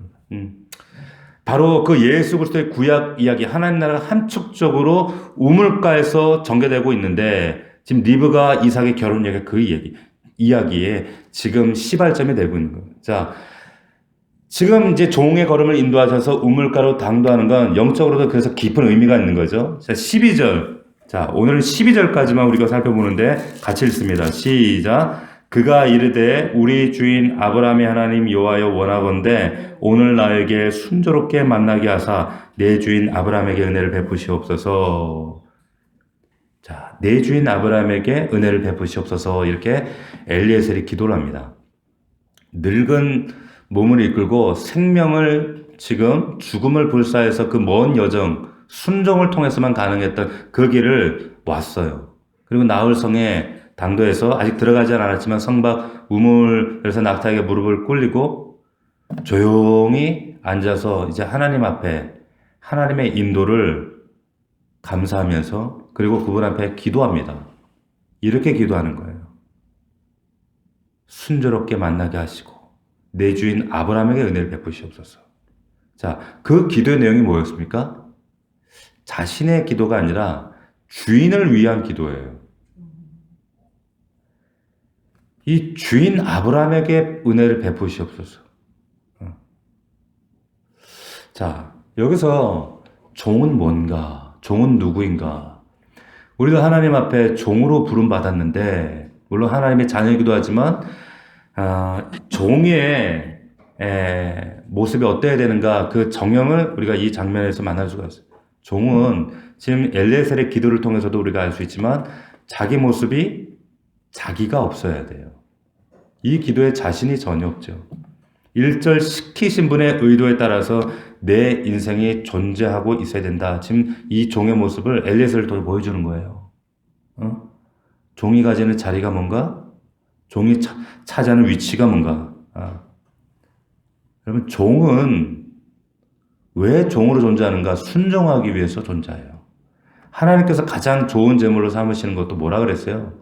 바로 그 예수 그리스도의 구약 이야기, 하나님 나라가 함축적으로 우물가에서 전개되고 있는데 지금 리브가 이삭의 결혼 이야기 그 이야기에 지금 시발점이 되고 있는 거예요. 자, 지금 이제 종의 걸음을 인도하셔서 우물가로 당도하는 건 영적으로도 그래서 깊은 의미가 있는 거죠. 자, 12절. 자, 오늘은 12절까지만 우리가 살펴보는데 같이 읽습니다. 시작. 그가 이르되 우리 주인 아브라함의 하나님 여호와여 원하건대 오늘 나에게 순조롭게 만나게 하사 내 주인 아브라함에게 은혜를 베푸시옵소서. 자, 내 주인 아브라함에게 은혜를 베푸시옵소서. 이렇게 엘리에셀이 기도를 합니다. 늙은 몸을 이끌고 생명을 지금 죽음을 불사해서 그 먼 여정 순종을 통해서만 가능했던 그 길을 왔어요. 그리고 나홀성에 당도해서 아직 들어가지 않았지만 성박 우물에서 낙타에게 무릎을 꿇리고 조용히 앉아서 이제 하나님 앞에 하나님의 인도를 감사하면서 그리고 그분 앞에 기도합니다. 이렇게 기도하는 거예요. 순조롭게 만나게 하시고 내 주인 아브라함에게 은혜를 베푸시옵소서. 자, 그 기도의 내용이 뭐였습니까? 자신의 기도가 아니라 주인을 위한 기도예요. 이 주인 아브라함에게 은혜를 베푸시옵소서. 자, 여기서 종은 뭔가? 종은 누구인가? 우리도 하나님 앞에 종으로 부름받았는데 물론 하나님의 자녀이기도 하지만 종의 모습이 어때야 되는가 그 정형을 우리가 이 장면에서 만날 수가 있어요. 종은 지금 엘리에셀의 기도를 통해서도 우리가 알 수 있지만 자기 모습이 자기가 없어야 돼요. 이 기도에 자신이 전혀 없죠. 1절 시키신 분의 의도에 따라서 내 인생이 존재하고 있어야 된다. 지금 이 종의 모습을 엘리에셀을 통해 보여주는 거예요. 종이 가지는 자리가 뭔가? 종이 차지하는 위치가 뭔가? 여러분, 종은 왜 종으로 존재하는가? 순종하기 위해서 존재해요. 하나님께서 가장 좋은 제물로 삼으시는 것도 뭐라 그랬어요?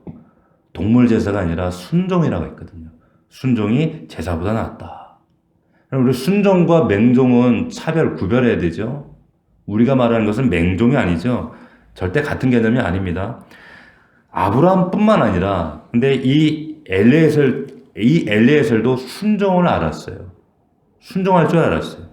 동물 제사가 아니라 순종이라고 했거든요. 순종이 제사보다 낫다. 우리 순종과 맹종은 구별해야 되죠. 우리가 말하는 것은 맹종이 아니죠. 절대 같은 개념이 아닙니다. 아브라함뿐만 아니라, 근데 이 엘리에셀도 순종을 알았어요. 순종할 줄 알았어요.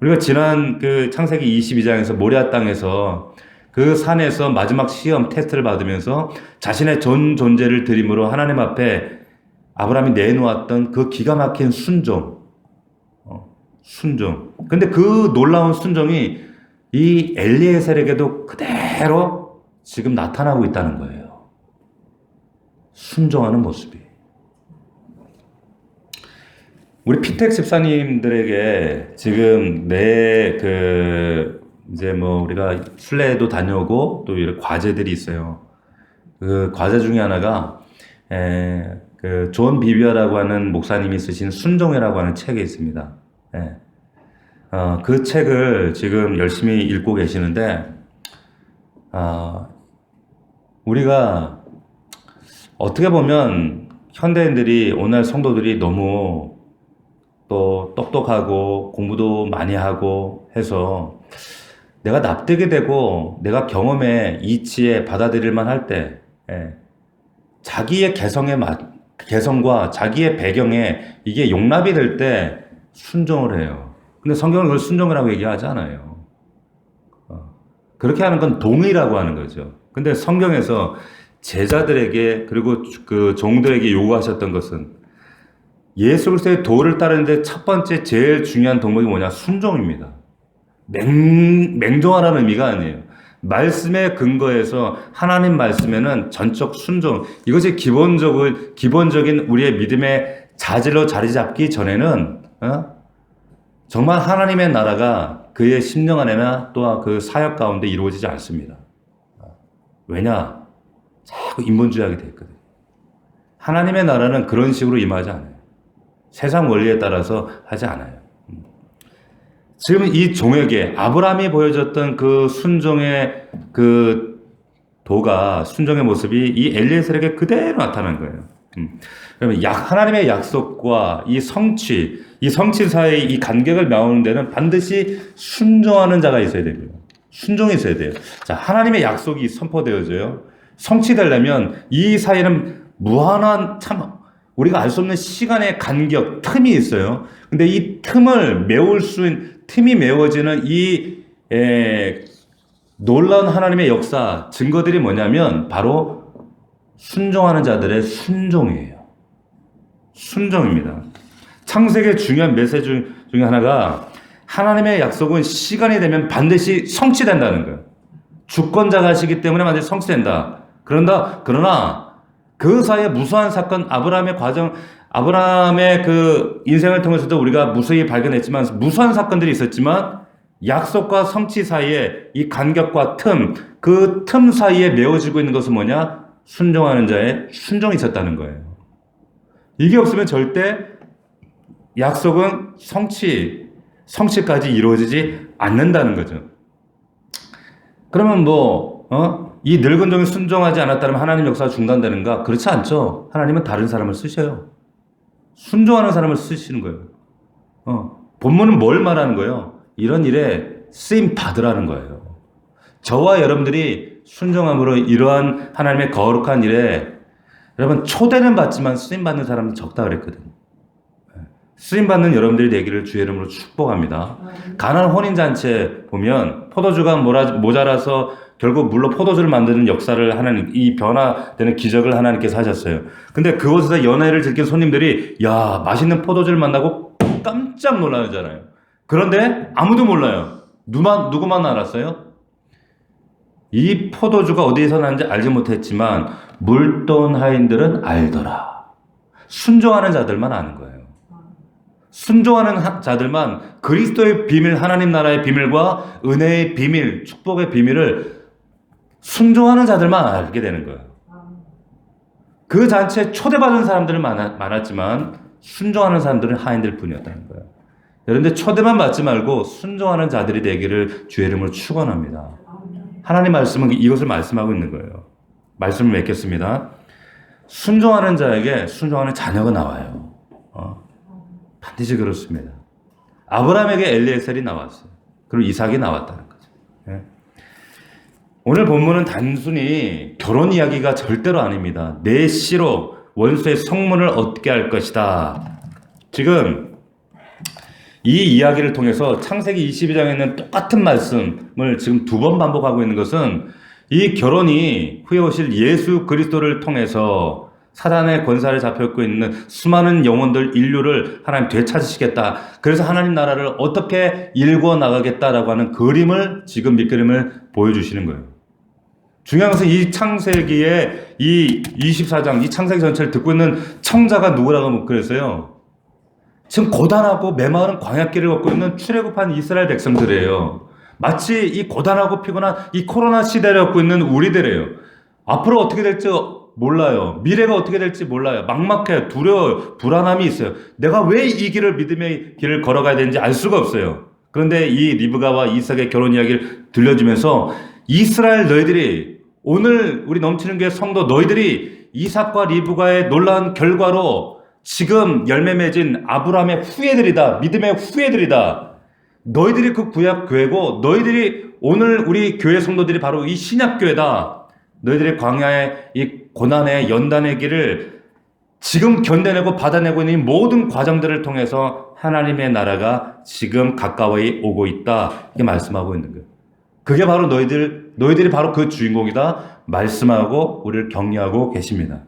우리가 지난 그 창세기 22장에서 모리아 땅에서 그 산에서 마지막 시험 테스트를 받으면서 자신의 전 존재를 드림으로 하나님 앞에 아브라함이 내놓았던 그 기가 막힌 순종. 근데 그 놀라운 순종이 이 엘리에셀에게도 그대로 지금 나타나고 있다는 거예요. 순종하는 모습이. 우리 피텍 집사님들에게 지금 이제 뭐 우리가 순례도 다녀오고 또 이런 과제들이 있어요. 그 과제 중에 하나가, 존 비비어라고 하는 목사님이 쓰신 순종이라고 하는 책이 있습니다. 그 책을 지금 열심히 읽고 계시는데, 우리가 어떻게 보면 현대인들이, 오늘 성도들이 너무 또 똑똑하고 공부도 많이 하고 해서 내가 납득이 되고 내가 경험에 이치에 받아들일만 할 때, 자기의 개성과 자기의 배경에 이게 용납이 될 때 순종을 해요. 근데 성경은 그걸 순종이라고 얘기하지 않아요. 그렇게 하는 건 동의라고 하는 거죠. 근데 성경에서 제자들에게 그리고 그 종들에게 요구하셨던 것은 예수 그리스도의 도를 따르는데 첫 번째 제일 중요한 덕목이 뭐냐? 순종입니다. 맹종하라는 의미가 아니에요. 말씀에 근거해서 하나님 말씀에는 전적 순종. 이것이 기본적인 우리의 믿음의 자질로 자리 잡기 전에는 정말 하나님의 나라가 그의 심령 안에나 또한 그 사역 가운데 이루어지지 않습니다. 왜냐? 자꾸 인본주의하게 돼 있거든요. 하나님의 나라는 그런 식으로 임하지 않아요. 세상 원리에 따라서 하지 않아요. 지금 이 종에게 아브라함이 보여줬던 그 순종의 그 순종의 모습이 이 엘리에셀에게 그대로 나타난 거예요. 그러면 하나님의 약속과 이 성취 사이의 이 간격을 메우는 데는 반드시 순종하는 자가 있어야 됩니다. 순종이 있어야 돼요. 자, 하나님의 약속이 선포되어져요. 성취되려면 이 사이에는 무한한 우리가 알 수 없는 시간의 간격, 틈이 있어요. 근데 이 틈이 메워지는 놀라운 하나님의 역사, 증거들이 뭐냐면 바로 순종하는 자들의 순종이에요. 순종입니다. 창세기의 중요한 메시지 중에 하나가 하나님의 약속은 시간이 되면 반드시 성취된다는 거예요. 주권자가 하시기 때문에 반드시 성취된다. 그러나 그 사이에 무수한 사건, 아브라함의 그 인생을 통해서도 우리가 무수히 발견했지만 무수한 사건들이 있었지만 약속과 성취 사이에 이 간격과 그 틈 사이에 메워지고 있는 것은 뭐냐? 순종하는 자의 순종이 있었다는 거예요. 이게 없으면 절대 약속은 성취까지 이루어지지 않는다는 거죠. 그러면 이 늙은 종이 순종하지 않았다면 하나님 역사가 중단되는가? 그렇지 않죠. 하나님은 다른 사람을 쓰셔요. 순종하는 사람을 쓰시는 거예요. 본문은 뭘 말하는 거예요? 이런 일에 쓰임 받으라는 거예요. 저와 여러분들이 순종함으로 이러한 하나님의 거룩한 일에 여러분 초대는 받지만 쓰임 받는 사람은 적다 그랬거든요. 쓰임 받는 여러분들이 되기를 주의 이름으로 축복합니다. 가나안 혼인잔치에 보면 포도주가 모자라서 결국 물로 포도주를 만드는 역사를 하나님, 이 변화되는 기적을 하나님께서 하셨어요. 근데 그곳에서 연회를 즐긴 손님들이 야, 맛있는 포도주를 만나고 깜짝 놀라잖아요. 그런데 아무도 몰라요. 누구만 알았어요? 이 포도주가 어디에서 나는지 알지 못했지만 물돈 하인들은 알더라. 순종하는 자들만 아는 거예요. 순종하는 자들만 그리스도의 비밀, 하나님 나라의 비밀과 은혜의 비밀, 축복의 비밀을 순종하는 자들만 알게 되는 거예요. 그 잔치에 초대받은 사람들은 많았지만 순종하는 사람들은 하인들 뿐이었다는 거예요. 여러분들 초대만 받지 말고 순종하는 자들이 되기를 주의 이름으로 축원합니다. 하나님 말씀은 이것을 말씀하고 있는 거예요. 말씀을 맺겠습니다. 순종하는 자에게 순종하는 자녀가 나와요. 반드시 그렇습니다. 아브라함에게 엘리에셀이 나왔어요. 그리고 이삭이 나왔다는 거죠. 오늘 본문은 단순히 결혼 이야기가 절대로 아닙니다. 내 씨로 원수의 성문을 얻게 할 것이다. 지금 이 이야기를 통해서 창세기 22장에 있는 똑같은 말씀을 지금 2번 반복하고 있는 것은 이 결혼이 후에 오실 예수 그리스도를 통해서 사단의 권사를 잡혀있고 있는 수많은 영혼들, 인류를 하나님 되찾으시겠다. 그래서 하나님 나라를 어떻게 일구어 나가겠다라고 하는 지금 밑그림을 보여주시는 거예요. 중요한 것은 이 창세기의 이 24장, 이 창세기 전체를 듣고 있는 청자가 누구라고 그랬어요? 지금 고단하고 메마른 광야길을 걷고 있는 출애굽한 이스라엘 백성들이에요. 마치 이 고단하고 피곤한 이 코로나 시대를 걷고 있는 우리들이에요. 앞으로 어떻게 될지 몰라요. 미래가 어떻게 될지 몰라요. 막막해요. 두려워요. 불안함이 있어요. 내가 왜 이 길을 믿음의 길을 걸어가야 되는지 알 수가 없어요. 그런데 이 리브가와 이삭의 결혼 이야기를 들려주면서 이스라엘 너희들이 오늘 우리 넘치는 교회 성도 너희들이 이삭과 리브가의 놀라운 결과로 지금 열매 맺은 아브라함의 후예들이다. 믿음의 후예들이다. 너희들이 그 구약 교회고 너희들이 오늘 우리 교회 성도들이 바로 이 신약 교회다. 너희들의 광야의 이 고난의 연단의 길을 지금 견뎌내고 받아내고 있는 이 모든 과정들을 통해서 하나님의 나라가 지금 가까이 오고 있다. 이렇게 말씀하고 있는 거예요. 그게 바로 너희들이 바로 그 주인공이다. 말씀하고 우리를 격려하고 계십니다.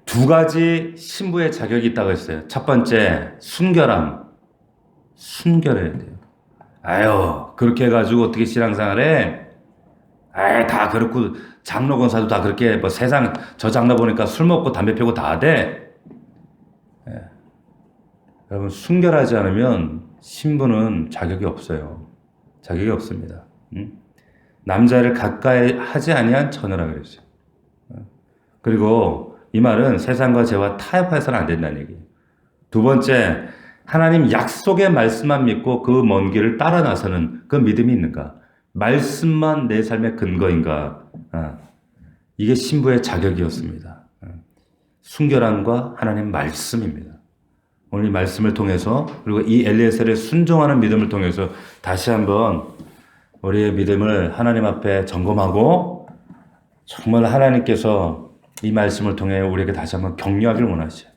두 가지 신부의 자격이 있다고 했어요. 첫 번째, 순결함. 순결해야 돼요. 아유, 그렇게 해가지고 어떻게 신앙생활 해? 아이, 다 그렇고, 장로 권사도 다 그렇게, 뭐 세상, 저 장로 보니까 술 먹고 담배 피우고 다 돼. 예. 여러분, 순결하지 않으면 신부는 자격이 없어요. 자격이 없습니다. 남자를 가까이 하지 아니한 처녀라 그랬어요. 그리고 이 말은 세상과 죄와 타협해서는 안 된다는 얘기예요. 두 번째, 하나님 약속의 말씀만 믿고 그 먼 길을 따라 나서는 그 믿음이 있는가? 말씀만 내 삶의 근거인가? 이게 신부의 자격이었습니다. 순결함과 하나님 말씀입니다. 오늘 이 말씀을 통해서 그리고 이 엘리에셀의 순종하는 믿음을 통해서 다시 한번 우리의 믿음을 하나님 앞에 점검하고 정말 하나님께서 이 말씀을 통해 우리에게 다시 한번 격려하기를 원하시죠.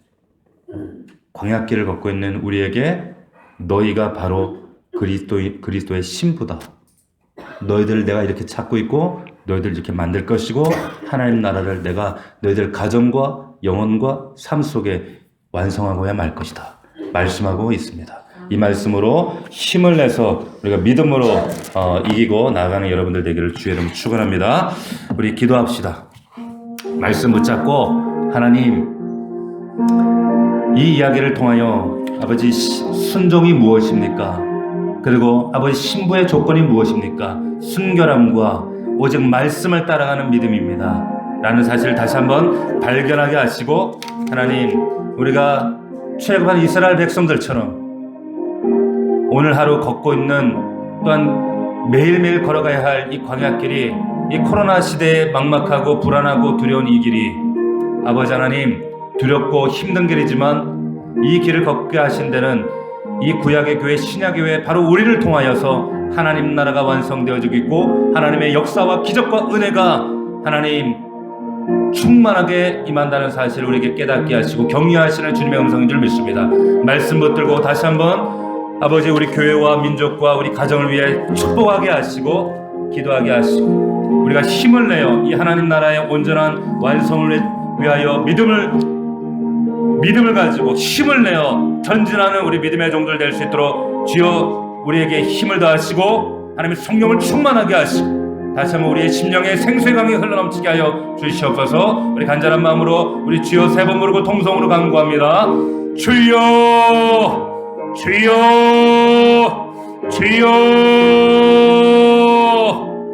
광야길을 걷고 있는 우리에게 너희가 바로 그리스도의 신부다. 너희들을 내가 이렇게 찾고 있고 너희들 이렇게 만들 것이고 하나님 나라를 내가 너희들 가정과 영혼과 삶 속에 완성하고야 말 것이다. 말씀하고 있습니다. 이 말씀으로 힘을 내서 우리가 믿음으로 이기고 나아가는 여러분들 되기를 주의 이름으로 축원합니다. 우리 기도합시다. 말씀 붙잡고 하나님 이 이야기를 통하여 아버지 순종이 무엇입니까? 그리고 아버지 신부의 조건이 무엇입니까? 순결함과 오직 말씀을 따라가는 믿음입니다. 라는 사실을 다시 한번 발견하게 하시고 하나님 우리가 출애굽한 이스라엘 백성들처럼 오늘 하루 걷고 있는 또한 매일매일 걸어가야 할 이 광야길이 이 코로나 시대에 막막하고 불안하고 두려운 이 길이 아버지 하나님 두렵고 힘든 길이지만 이 길을 걷게 하신 데는 이 구약의 교회 신약의 교회 바로 우리를 통하여서 하나님 나라가 완성되어지고 있고 하나님의 역사와 기적과 은혜가 하나님 충만하게 임한다는 사실을 우리에게 깨닫게 하시고 격려하시는 주님의 음성인 줄 믿습니다. 말씀 붙들고 다시 한번 아버지 우리 교회와 민족과 우리 가정을 위해 축복하게 하시고 기도하게 하시고 우리가 힘을 내어 이 하나님 나라의 온전한 완성을 위하여 믿음을 가지고 힘을 내어 전진하는 우리 믿음의 종들 될 수 있도록 주여 우리에게 힘을 더하시고 하나님의 성령을 충만하게 하시고 다시 한번 우리의 심령에 생수의 강이 흘러넘치게 하여 주시옵소서. 우리 간절한 마음으로 우리 주여 세 번 부르고 통성으로 간구합니다. 주여 주여 주여